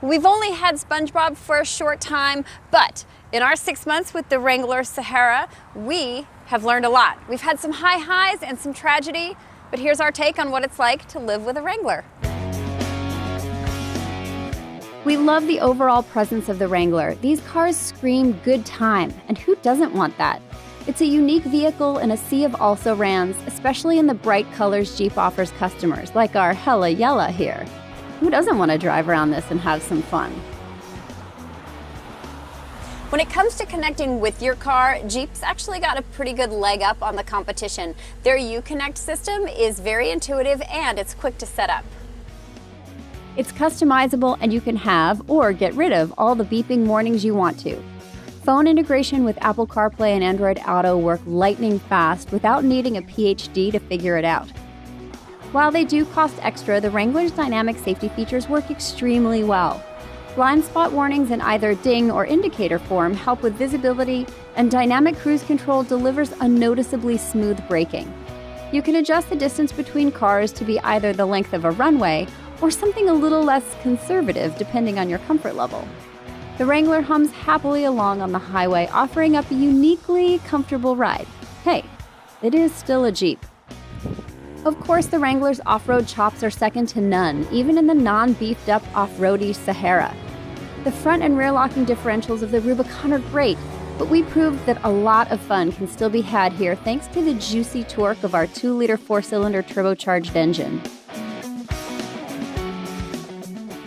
We've only had SpongeBob for a short time, but in our 6 months with the Wrangler Sahara, we have learned a lot. We've had some high highs and some tragedy, but here's our take on what it's like to live with a Wrangler. We love the overall presence of the Wrangler. These cars scream good time, and who doesn't want that? It's a unique vehicle in a sea of also-rans, especially in the bright colors Jeep offers customers, like our Hella Yella here. Who doesn't want to drive around this and have some fun? When it comes to connecting with your car, Jeep's actually got a pretty good leg up on the competition. Their Uconnect system is very intuitive and it's quick to set up. It's customizable and you can have or get rid of all the beeping warnings you want to. Phone integration with Apple CarPlay and Android Auto work lightning fast without needing a PhD to figure it out. While they do cost extra, the Wrangler's dynamic safety features work extremely well. Blind spot warnings in either ding or indicator form help with visibility, and dynamic cruise control delivers a noticeably smooth braking. You can adjust the distance between cars to be either the length of a runway or something a little less conservative depending on your comfort level. The Wrangler hums happily along on the highway, offering up a uniquely comfortable ride. Hey, it is still a Jeep. Of course, the Wrangler's off-road chops are second to none, even in the non-beefed-up off-roady Sahara. The front and rear locking differentials of the Rubicon are great, but we proved that a lot of fun can still be had here thanks to the juicy torque of our 2-liter 4-cylinder turbocharged engine.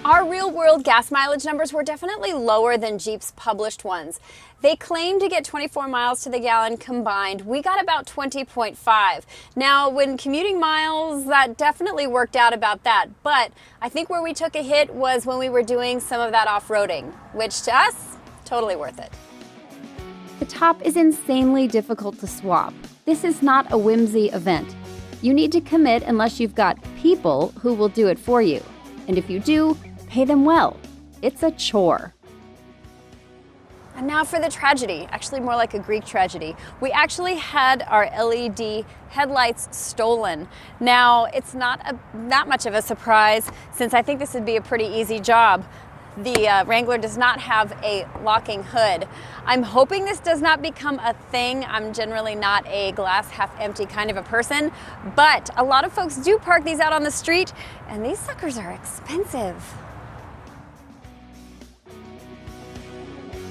Our real-world gas mileage numbers were definitely lower than Jeep's published ones. They claim to get 24 miles to the gallon combined. We got about 20.5. Now, when commuting miles, that definitely worked out about that. But I think where we took a hit was when we were doing some of that off-roading, which to us, totally worth it. The top is insanely difficult to swap. This is not a whimsy event. You need to commit unless you've got people who will do it for you. And if you do, pay them well. It's a chore. And now for the tragedy, actually more like a Greek tragedy. We actually had our LED headlights stolen. Now, it's not much of a surprise since I think this would be a pretty easy job. The Wrangler does not have a locking hood. I'm hoping this does not become a thing. I'm generally not a glass half empty kind of a person, but a lot of folks do park these out on the street, and these suckers are expensive.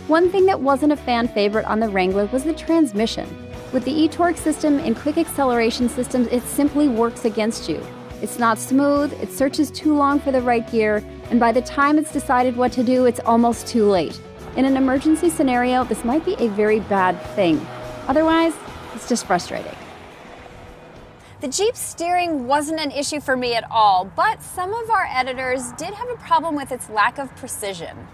One thing that wasn't a fan favorite on the Wrangler was the transmission. With the e-torque system and quick acceleration systems, it simply works against you. It's not smooth, it searches too long for the right gear, and by the time it's decided what to do, it's almost too late. In an emergency scenario, this might be a very bad thing. Otherwise, it's just frustrating. The Jeep steering wasn't an issue for me at all, but some of our editors did have a problem with its lack of precision.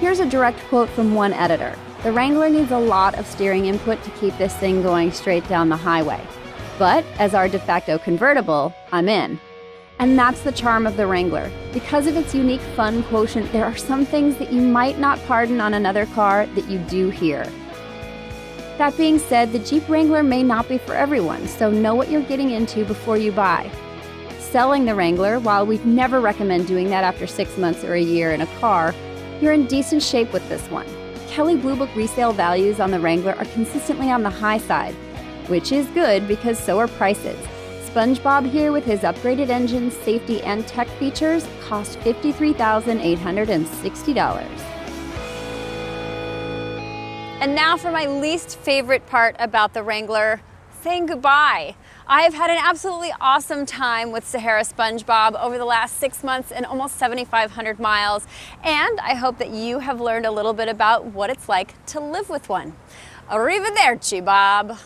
Here's a direct quote from one editor. The Wrangler needs a lot of steering input to keep this thing going straight down the highway. But as our de facto convertible, I'm in. And that's the charm of the Wrangler. Because of its unique fun quotient, there are some things that you might not pardon on another car that you do here. That being said, the Jeep Wrangler may not be for everyone, so know what you're getting into before you buy. Selling the Wrangler, while we'd never recommend doing that after 6 months or a year in a car, you're in decent shape with this one. Kelley Blue Book resale values on the Wrangler are consistently on the high side, which is good because so are prices. SpongeBob here with his upgraded engine, safety, and tech features cost $53,860. And now for my least favorite part about the Wrangler, saying goodbye. I have had an absolutely awesome time with Sahara SpongeBob over the last 6 months and almost 7,500 miles, and I hope that you have learned a little bit about what it's like to live with one. Arrivederci, Bob.